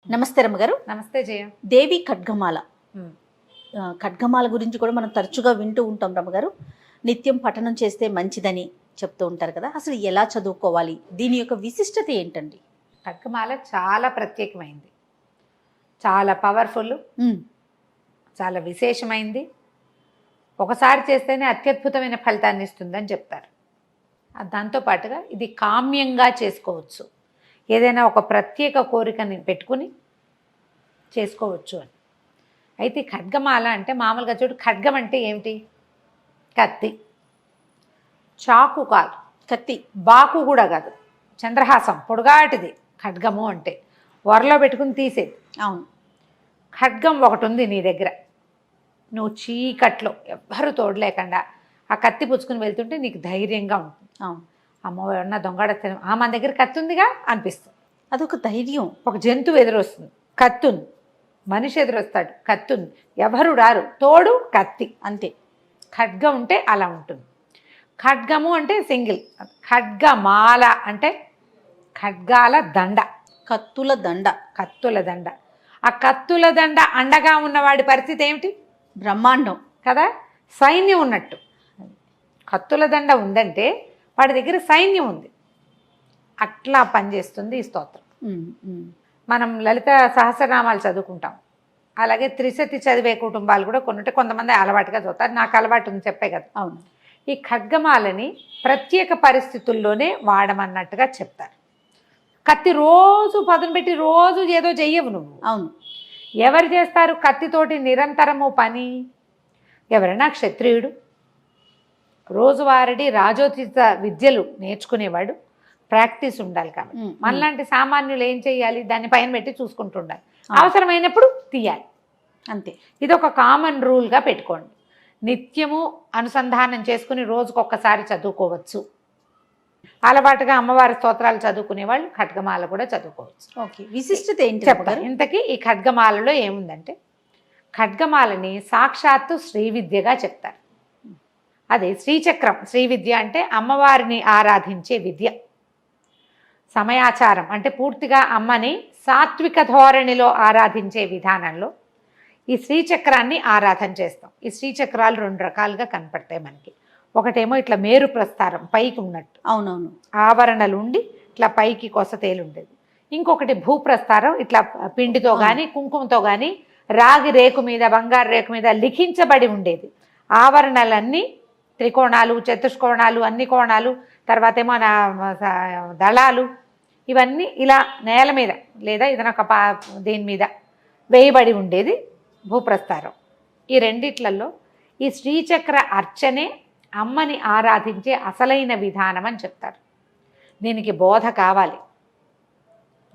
నమస్తే రమ్మగారు. నమస్తే జయ. దేవి ఖడ్గమాల. ఖడ్గమాల గురించి కూడా మనం తరచుగా వింటూ ఉంటాం రమ్మగారు. నిత్యం పఠనం చేస్తే మంచిదని చెప్తూ ఉంటారు కదా, అసలు ఎలా చదువుకోవాలి, దీని యొక్క విశిష్టత ఏంటండి? ఖడ్గమాల చాలా ప్రత్యేకమైంది, చాలా పవర్ఫుల్, చాలా విశేషమైంది. ఒకసారి చేస్తేనే అత్యద్భుతమైన ఫలితాన్ని ఇస్తుందని చెప్తారు. దాంతోపాటుగా ఇది కామ్యంగా చేసుకోవచ్చు, ఏదైనా ఒక ప్రత్యేక కోరికని పెట్టుకుని చేసుకోవచ్చు అని. అయితే ఖడ్గమాల అంటే మామూలుగా చూడు, ఖడ్గం అంటే ఏమిటి? కత్తి. చాకు కాదు, కత్తి. బాకు కూడా కాదు, చంద్రహాసం పొడుగాటిది ఖడ్గము అంటే. వరలో పెట్టుకుని తీసేది. అవును. ఖడ్గం ఒకటి ఉంది నీ దగ్గర, నువ్వు చీకట్లో ఎవ్వరూ తోడలేకుండా ఆ కత్తి పుచ్చుకుని వెళ్తుంటే నీకు ధైర్యంగా ఉంటుంది. అవును. అమ్మో ఎవరన్నా దొంగడత మన దగ్గర కత్తి ఉందిగా అనిపిస్తుంది. అదొక ధైర్యం. ఒక జంతువు ఎదురొస్తుంది, కత్తుంది. మనిషి ఎదురొస్తాడు, కత్తుంది. ఎవరు రారు, తోడు కత్తి, అంతే. ఖడ్గం ఉంటే అలా ఉంటుంది. ఖడ్గము అంటే సింగిల్, ఖడ్గమాల అంటే ఖడ్గాల దండ, కత్తుల దండ. కత్తుల దండ. ఆ కత్తుల దండ అండగా ఉన్నవాడి పరిస్థితి ఏమిటి? బ్రహ్మాండం కదా, సైన్యం ఉన్నట్టు. కత్తుల దండ ఉందంటే వాడి దగ్గర సైన్యం ఉంది. అట్లా పనిచేస్తుంది ఈ స్తోత్రం. మనం లలిత సహస్రనామాలు చదువుకుంటాం, అలాగే త్రిశతి చదివే కుటుంబాలు కూడా కొన్నింటే కొంతమంది అలవాటుగా చదువుతారు. నాకు అలవాటు ఉంది, చెప్పే కదా. అవును. ఈ ఖడ్గమాలని ప్రత్యేక పరిస్థితుల్లోనే వాడమన్నట్టుగా చెప్తారు. కత్తి రోజు పదును పెట్టి రోజు ఏదో చెయ్యవు నువ్వు. అవును. ఎవరు చేస్తారు కత్తితోటి నిరంతరము పని? ఎవరైనా క్షత్రియుడు, రోజువారీ రాజోచిత విద్యలు నేర్చుకునేవాడు, ప్రాక్టీస్ ఉండాలి. కాబట్టి మనలాంటి సామాన్యులు ఏం చేయాలి? దాన్ని పైన పెట్టి చూసుకుంటూ ఉండాలి, అవసరమైనప్పుడు తీయాలి, అంతే. ఇది ఒక కామన్ రూల్గా పెట్టుకోండి. నిత్యము అనుసంధానం చేసుకుని రోజుకొక్కసారి చదువుకోవచ్చు. అలవాటుగా అమ్మవారి స్తోత్రాలు చదువుకునే వాళ్ళు ఖడ్గమాల కూడా చదువుకోవచ్చు. ఓకే. విశిష్టత ఏంటి చెప్తారు. ఇంతకీ ఈ ఖడ్గమాలలో ఏముందంటే, ఖడ్గమాలని సాక్షాత్తు శ్రీ విద్యగా చెప్తారు. అది శ్రీచక్రం. శ్రీ విద్య అంటే అమ్మవారిని ఆరాధించే విద్య. సమయాచారం అంటే పూర్తిగా అమ్మని సాత్విక ధోరణిలో ఆరాధించే విధానంలో ఈ శ్రీచక్రాన్ని ఆరాధన చేస్తాం. ఈ శ్రీచక్రాలు రెండు రకాలుగా కనపడతాయి మనకి. ఒకటేమో ఇట్లా మేరు ప్రస్తారం, పైకి ఉన్నట్టు. అవునవును. ఆవరణలు ఉండి ఇట్లా పైకి కొసతేలు ఉండేది. ఇంకొకటి భూప్రస్తారం, ఇట్లా పిండితో కానీ కుంకుమతో కానీ రాగి రేకు మీద, బంగారు రేకు మీద లిఖించబడి ఉండేది. ఆవరణలన్నీ త్రికోణాలు, చతుష్కోణాలు, అన్ని కోణాలు, తర్వాత ఏమో దళాలు, ఇవన్నీ ఇలా నేల మీద లేదా ఏదైనా ఒక దీని మీద వేయబడి ఉండేది భూప్రస్తారం. ఈ రెండిట్లలో ఈ శ్రీచక్ర అర్చనే అమ్మని ఆరాధించే అసలైన విధానం అని చెప్తారు. దీనికి బోధ కావాలి,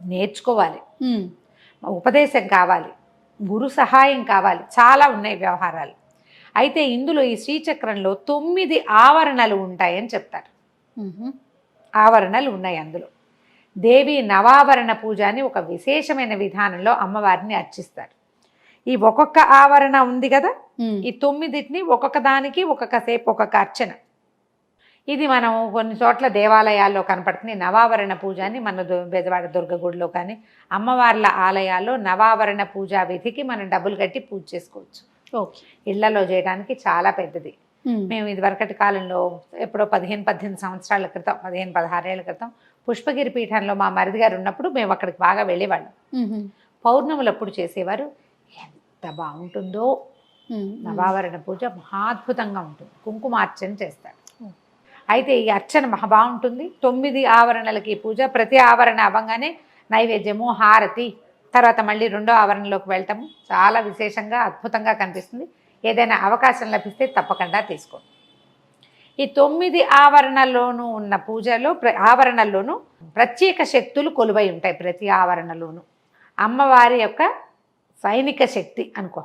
నేర్చుకోవాలి, ఉపదేశం కావాలి, గురు సహాయం కావాలి, చాలా ఉన్నాయి వ్యవహారాలు. అయితే ఇందులో ఈ శ్రీచక్రంలో 9 ఆవరణలు ఉంటాయని చెప్తారు. ఆవరణలు ఉన్నాయి అందులో. దేవి నవావరణ పూజ అని ఒక విశేషమైన విధానంలో అమ్మవారిని అర్చిస్తారు. ఈ ఒక్కొక్క ఆవరణ ఉంది కదా, ఈ 9టిని ఒక్కొక్క దానికి ఒక్కొక్క సేపు ఒక్కొక్క అర్చన. ఇది మనం కొన్ని చోట్ల దేవాలయాల్లో కనపడుతుంది. నవావరణ పూజ అని మన బెజవాడ దుర్గ గుడిలో కానీ అమ్మవార్ల ఆలయాల్లో నవావరణ పూజా విధికి మనం డబ్బులు కట్టి పూజ చేసుకోవచ్చు. ఓకే. ఇళ్లలో చేయడానికి చాలా పెద్దది. మేము ఇదివరకటి కాలంలో ఎప్పుడో 15-18 సంవత్సరాల క్రితం, 15-16 ఏళ్ల క్రితం పుష్పగిరి పీఠంలో మా మరిది గారు ఉన్నప్పుడు మేము అక్కడికి బాగా వెళ్ళేవాళ్ళం. పౌర్ణములప్పుడు చేసేవారు. ఎంత బాగుంటుందో నవావరణ పూజ, మహాద్భుతంగా ఉంటుంది. కుంకుమార్చన చేస్తాడు. అయితే ఈ అర్చన మహా బాగుంటుంది. 9 ఆవరణలకి పూజ. ప్రతి ఆవరణ అవ్వగానే నైవేద్యము, హారతి, తర్వాత మళ్ళీ రెండో ఆవరణలోకి వెళ్తాము. చాలా విశేషంగా అద్భుతంగా కనిపిస్తుంది. ఏదైనా అవకాశం లభిస్తే తప్పకుండా తీసుకోండి. ఈ 9 ఆవరణల్లోనూ ఉన్న పూజలో ఆవరణల్లోనూ ప్రత్యేక శక్తులు కొలువై ఉంటాయి. ప్రతి ఆవరణలోనూ అమ్మవారి యొక్క సైనిక శక్తి అనుకో,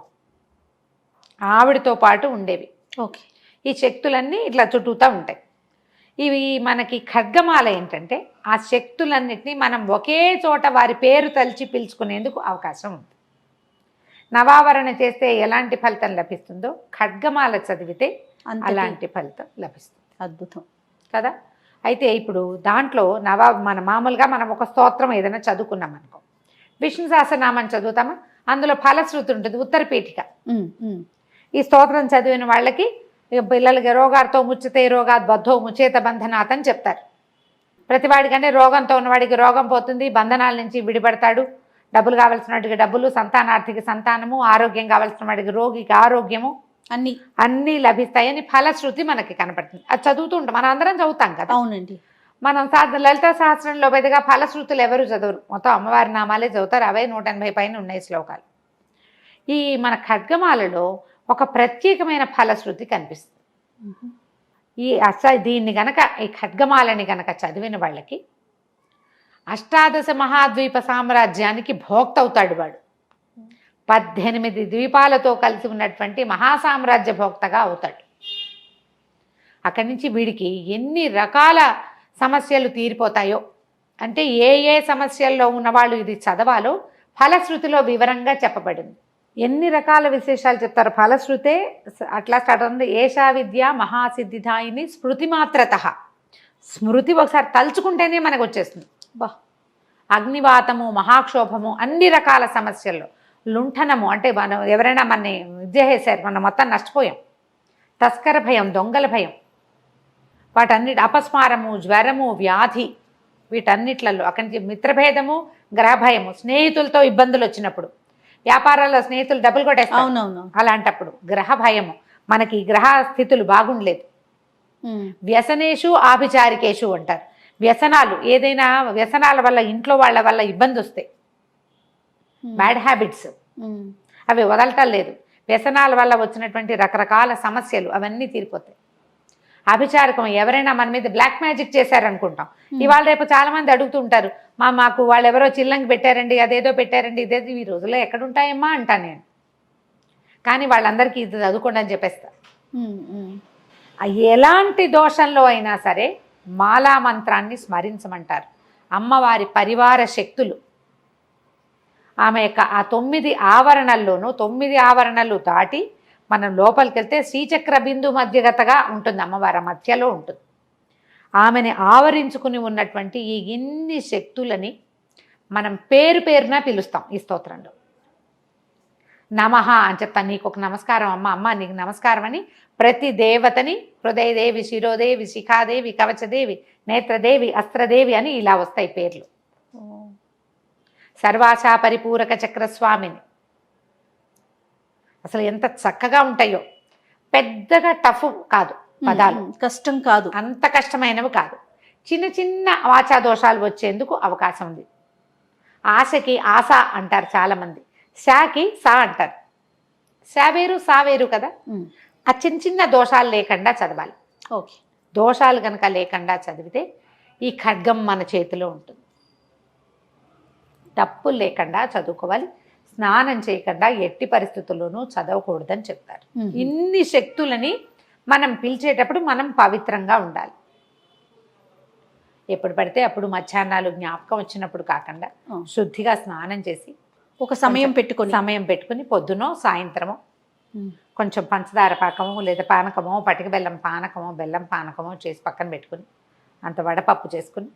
ఆవిడతో పాటు ఉండేవి. ఓకే. ఈ శక్తులన్నీ ఇట్లా చుట్టూతా ఉంటాయి. ఇవి మనకి ఖడ్గమాల ఏంటంటే ఆ శక్తులన్నిటినీ మనం ఒకే చోట వారి పేరు తలిచి పిలుచుకునేందుకు అవకాశం ఉంది. నవావరణ చేస్తే ఎలాంటి ఫలితం లభిస్తుందో ఖడ్గమాల చదివితే అలాంటి ఫలితం లభిస్తుంది. అద్భుతం కదా. అయితే ఇప్పుడు దాంట్లో మన మామూలుగా మనం ఒక స్తోత్రం ఏదైనా చదువుకున్నాం అనుకో, విష్ణు సహస్రనామం చదువుతామా, అందులో ఫలశ్రుతి ఉంటుంది, ఉత్తరపీఠిక. ఉమ్, ఉమ్. ఈ స్తోత్రం చదివిన వాళ్ళకి పిల్లలకి రోగాలతో ముచ్చితే రోగాత్ బద్ధో ముచేత బంధనాత్ అని చెప్తారు. ప్రతివాడికంటే రోగంతో ఉన్నవాడికి రోగం పోతుంది, బంధనాల నుంచి విడిపడతాడు, డబ్బులు కావాల్సిన వాడికి డబ్బులు, సంతానార్థికి సంతానము, ఆరోగ్యం కావాల్సిన వాడికి రోగికి ఆరోగ్యము అన్నీ లభిస్తాయని ఫలశ్రుతి మనకి కనపడుతుంది. అది చదువుతూ ఉంటాం, మనం అందరం చదువుతాం కదా. అవునండి. మనం లలిత సహస్రంలో పెద్దగా ఫలశ్రుతులు ఎవరు చదవరు, మొత్తం అమ్మవారి నామాలే చదువుతారు. అవే 180 పైన ఉన్నాయి శ్లోకాలు. ఈ మన ఖడ్గమాలలో ఒక ప్రత్యేకమైన ఫలశ్రుతి కనిపిస్తుంది. దీన్ని గనక, ఈ ఖడ్గమాలని గనక చదివిన వాళ్ళకి అష్టాదశ మహాద్వీప సామ్రాజ్యానికి భోక్త అవుతాడు వాడు. 18 ద్వీపాలతో కలిసి ఉన్నటువంటి మహాసామ్రాజ్య భోక్తగా అవుతాడు. అక్కడి నుంచి వీడికి ఎన్ని రకాల సమస్యలు తీరిపోతాయో, అంటే ఏ ఏ సమస్యల్లో ఉన్నవాళ్ళు ఇది చదవాలో ఫలశ్రుతిలో వివరంగా చెప్పబడింది. ఎన్ని రకాల విశేషాలు చెప్తారు. ఫలశ్రుతే అట్లా స్టార్ట్ అవుతుంది. ఏషా విద్య మహాసిద్ధిదాయిని స్మృతి మాత్రత. స్మృతి ఒకసారి తలుచుకుంటేనే మనకు వచ్చేస్తుంది. అగ్నివాతము, మహాక్షోభము, అన్ని రకాల సమస్యల్లో లుంఠనము, అంటే మనం ఎవరైనా మనని విద్య చేశారు, మనం మొత్తం నష్టపోయాం. తస్కర భయం, దొంగల భయం, వాటన్నిటి అపస్మారము, జ్వరము, వ్యాధి, వీటన్నిట్లలో అక్కడి నుంచి మిత్రభేదము, గ్రహభయము, స్నేహితులతో ఇబ్బందులు వచ్చినప్పుడు, వ్యాపారాల్లో స్నేహితులు డబ్బులు కొట్టేస్తారు, అవునవును, అలాంటప్పుడు గ్రహ భయము, మనకి గ్రహ స్థితులు బాగుండలేదు. వ్యసనేషు ఆభిచారికేషు అంటారు. వ్యసనాలు, ఏదైనా వ్యసనాల వల్ల ఇంట్లో వాళ్ళ వల్ల ఇబ్బంది వస్తాయి, బ్యాడ్ హ్యాబిట్స్, అవి వదలటం లేదు. వ్యసనాల వల్ల వచ్చినటువంటి రకరకాల సమస్యలు అవన్నీ తీరిపోతాయి. అభిచారకం, ఎవరైనా మన మీద బ్లాక్ మ్యాజిక్ చేశారనుకుంటాం. ఇవాళ రేపు చాలా మంది అడుగుతుంటారు, మాకు వాళ్ళు ఎవరో చిల్లంగి పెట్టారండి, అదేదో పెట్టారండి, ఇదేదో ఈ రోజుల్లో ఎక్కడుంటాయమ్మా అంటాను నేను. కానీ వాళ్ళందరికీ ఇది చదువుకోండి అని చెప్పేస్తా. ఎలాంటి దోషంలో అయినా సరే మాలా మంత్రాన్ని స్మరించమంటారు. అమ్మవారి పరివార శక్తులు ఆమె యొక్క ఆ 9 ఆవరణల్లోనూ 9 ఆవరణలు దాటి మనం లోపలికి వెళ్తే శ్రీచక్ర బిందు మధ్యగతగా ఉంటుంది, అమ్మవారి మధ్యలో ఉంటుంది. ఆమెని ఆవరించుకుని ఉన్నటువంటి ఈ ఇన్ని శక్తులని మనం పేరు పేరున పిలుస్తాం ఈ స్తోత్రంలో. నమః అని చెప్తాను, నీకు ఒక నమస్కారం అమ్మ, అమ్మ నీకు నమస్కారం అని ప్రతి దేవతని హృదయదేవి, శిరోదేవి, శిఖాదేవి, కవచదేవి, నేత్రదేవి, అస్త్రదేవి అని ఇలా వస్తాయి పేర్లు. సర్వాశా పరిపూరక చక్రస్వామిని. అసలు ఎంత చక్కగా ఉంటాయో, పెద్దగా టఫ్ కాదు పదాలు, కష్టం కాదు, అంత కష్టమైనవి కాదు. చిన్న చిన్న వాచా దోషాలు వచ్చేందుకు అవకాశం ఉంది. ఆశకి ఆశ అంటారు చాలామంది, శాకి సా అంటారు. శా వేరు సా వేరు కదా. ఆ చిన్న చిన్న దోషాలు లేకుండా చదవాలి. ఓకే, దోషాలు కనుక లేకుండా చదివితే ఈ ఖడ్గం మన చేతిలో ఉంటుంది. తప్పులు లేకుండా చదువుకోవాలి. స్నానం చేయకుండా ఎట్టి పరిస్థితుల్లోనూ చదవకూడదని చెప్తారు. ఇన్ని శక్తులని మనం పిలిచేటప్పుడు మనం పవిత్రంగా ఉండాలి. ఎప్పుడు పడితే అప్పుడు మధ్యాహ్నాలు జ్ఞాపకం వచ్చినప్పుడు కాకుండా శుద్ధిగా స్నానం చేసి ఒక సమయం పెట్టుకుని పొద్దునో సాయంత్రమో కొంచెం పంచదార పాకమో లేదా పానకమో, పటిక బెల్లం పానకమో, బెల్లం పానకమో చేసి పక్కన పెట్టుకుని అంత వడపప్పు చేసుకుని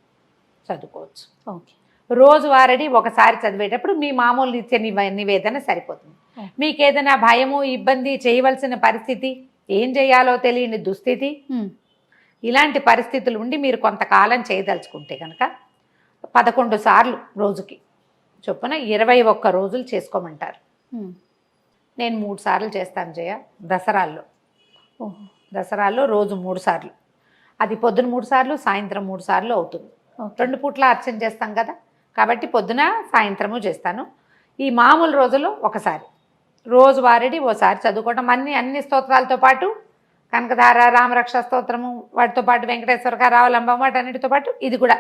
చదువుకోవచ్చు. ఓకే, రోజువారీ ఒకసారి చదివేటప్పుడు మీ మామూలు నిత్య నివేదన సరిపోతుంది. మీకు ఏదైనా భయము, ఇబ్బంది, చేయవలసిన పరిస్థితి, ఏం చేయాలో తెలియని దుస్థితి, ఇలాంటి పరిస్థితులు ఉండి మీరు కొంతకాలం చేయదలుచుకుంటే కనుక 11 సార్లు రోజుకి చొప్పున 21 రోజులు చేసుకోమంటారు. నేను 3 సార్లు చేస్తాను జయ. దసరాల్లో రోజు 3 సార్లు, అది పొద్దున 3 సార్లు, సాయంత్రం 3 సార్లు అవుతుంది. 2 పూట్ల అర్చన చేస్తాం కదా, కాబట్టి పొద్దున సాయంత్రము చేస్తాను. ఈ మామూలు రోజుల్లో ఒకసారి, రోజువారీ ఓసారి చదువుకోవడం. అన్ని స్తోత్రాలతో పాటు కనకధార, రామరక్ష స్తోత్రము, వాటితో పాటు వెంకటేశ్వర రావలంబం, వాటన్నిటితో పాటు ఇది కూడా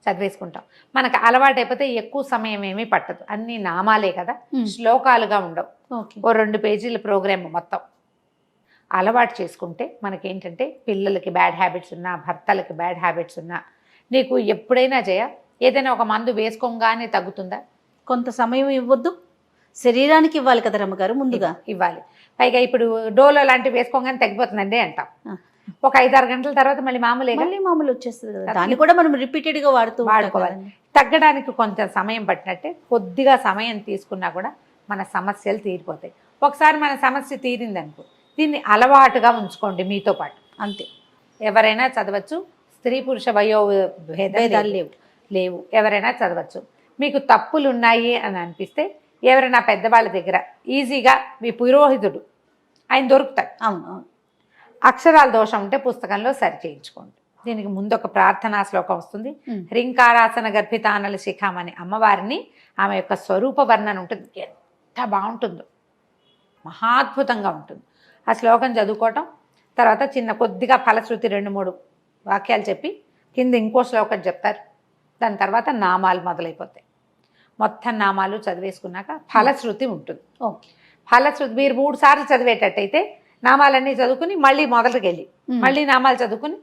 చదివేసుకుంటాం. మనకు అలవాటు అయిపోతే ఎక్కువ సమయం ఏమీ పట్టదు. అన్ని నామాలే కదా, శ్లోకాలుగా ఉండవు. ఓ 2 పేజీల ప్రోగ్రామ్ మొత్తం అలవాటు చేసుకుంటే మనకేంటంటే పిల్లలకి బ్యాడ్ హ్యాబిట్స్ ఉన్నా, భర్తలకి బ్యాడ్ హ్యాబిట్స్ ఉన్నా, నీకు ఎప్పుడైనా ఏదైనా ఒక మందు వేసుకోగానే తగ్గుతుందా? కొంత సమయం ఇవ్వద్దు, శరీరానికి ఇవ్వాలి కదా రమ్మగారు, ముందుగా ఇవ్వాలి. పైగా ఇప్పుడు డోలో లాంటివి వేసుకోగానే తగ్గిపోతుందండి అంటాం. ఒక 5-6 గంటల తర్వాత మళ్ళీ మామూలుగా మళ్ళీ మామూలు వచ్చేస్తుంది కదా, దాన్ని కూడా మనం రిపీటెడ్ గా వాడుకోవాలి. వాడుకోవాలి. తగ్గడానికి కొంచెం సమయం పట్టినట్టే, కొద్దిగా సమయం తీసుకున్నా కూడా మన సమస్యలు తీరిపోతాయి. ఒకసారి మన సమస్య తీరిందనుకో, దీన్ని అలవాటుగా ఉంచుకోండి మీతో పాటు. అంతే. ఎవరైనా చదవచ్చు, స్త్రీ పురుష వయో భేదాలు లేవు. లేవు, ఎవరైనా చదవచ్చు. మీకు తప్పులు ఉన్నాయి అని అనిపిస్తే ఎవరైనా పెద్దవాళ్ళ దగ్గర ఈజీగా మీ పురోహితుడు ఆయన దొరుకుతాడు. అవును అవును. అక్షరాల దోషం ఉంటే పుస్తకంలో సరి చేయించుకోండి. దీనికి ముందు ఒక ప్రార్థనా శ్లోకం వస్తుంది. హ్రీంకారాసన గర్భితానల శిఖామని అమ్మవారిని, ఆమె యొక్క స్వరూప వర్ణన ఉంటుంది, ఎంత బాగుంటుందో, మహాద్భుతంగా ఉంటుంది. ఆ శ్లోకం చదువుకోవటం, తర్వాత చిన్న కొద్దిగా ఫలశ్రుతి 2-3 వాక్యాలు చెప్పి కింద ఇంకో శ్లోకం చెప్తారు. దాని తర్వాత నామాలు మొదలైపోతాయి. మొత్తం నామాలు చదివేసుకున్నాక ఫలశ్రుతి ఉంటుంది. ఓకే. ఫలశ్రుతి మీరు 3 సార్లు చదివేటట్టయితే నామాలన్నీ చదువుకుని మళ్ళీ మొదటికి వెళ్ళి మళ్ళీ నామాలు చదువుకుని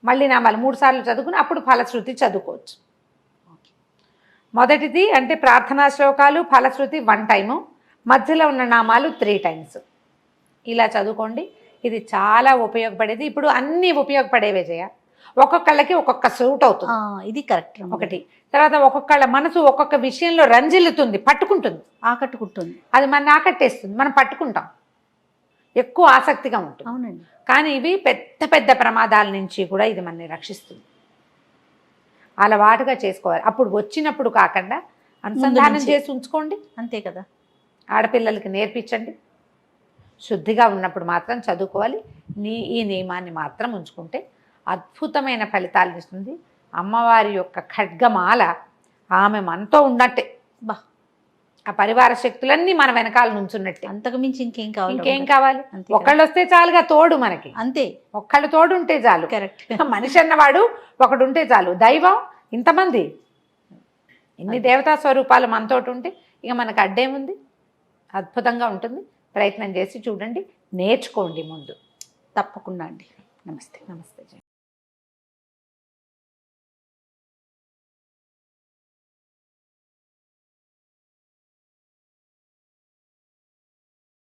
మళ్ళీ నామాలు 3 సార్లు చదువుకుని అప్పుడు ఫలశ్రుతి చదువుకోవచ్చు. మొదటిది అంటే ప్రార్థనా శ్లోకాలు, ఫలశ్రుతి 1 టైము, మధ్యలో ఉన్న నామాలు 3 టైమ్స్. ఇలా చదువుకోండి. ఇది చాలా ఉపయోగపడేది. ఇప్పుడు అన్నీ ఉపయోగపడేవే చేయ, ఒక్కొక్కళ్ళకి ఒక్కొక్క సూట్ అవుతుంది. ఇది కరెక్ట్. ఒకటి. తర్వాత ఒక్కొక్కళ్ళ మనసు ఒక్కొక్క విషయంలో రంజిల్లుతుంది, పట్టుకుంటుంది, ఆకట్టుకుంటుంది. అది మన ఆకట్టేస్తుంది, మనం పట్టుకుంటాం, ఎక్కువ ఆసక్తిగా ఉంటుంది. అవునండి. కానీ ఇవి పెద్ద పెద్ద ప్రమాదాల నుంచి కూడా ఇది మనని రక్షిస్తుంది. అలవాటుగా చేసుకోవాలి. అప్పుడు వచ్చినప్పుడు కాకుండా అనుసంధానం చేసి ఉంచుకోండి. అంతే కదా. ఆడపిల్లలకి నేర్పించండి. శుద్ధిగా ఉన్నప్పుడు మాత్రం చదువుకోవాలి. ఈ నియమాన్ని మాత్రం ఉంచుకుంటే అద్భుతమైన ఫలితాలు ఇస్తుంది. అమ్మవారి యొక్క ఖడ్గమాల ఆమె మనతో ఉన్నట్టే. బా, ఆ పరివార శక్తులన్నీ మన వెనకాల నుంచున్నట్టే. అంతకు మించి ఇంకేం కావాలి? ఇంకేం కావాలి? ఒకళ్ళు వస్తే చాలుగా తోడు మనకి. అంతే. ఒక్కళ్ళు తోడు ఉంటే చాలు. కరెక్ట్. మనిషి అన్నవాడు ఒకడు ఉంటే చాలు. దైవం ఇంతమంది, ఇన్ని దేవతా స్వరూపాలు మనతోటి ఉంటే ఇక మనకు అడ్డేముంది? అద్భుతంగా ఉంటుంది. ప్రయత్నం చేసి చూడండి, నేర్చుకోండి ముందు. తప్పకుండా అండి. నమస్తే. నమస్తే.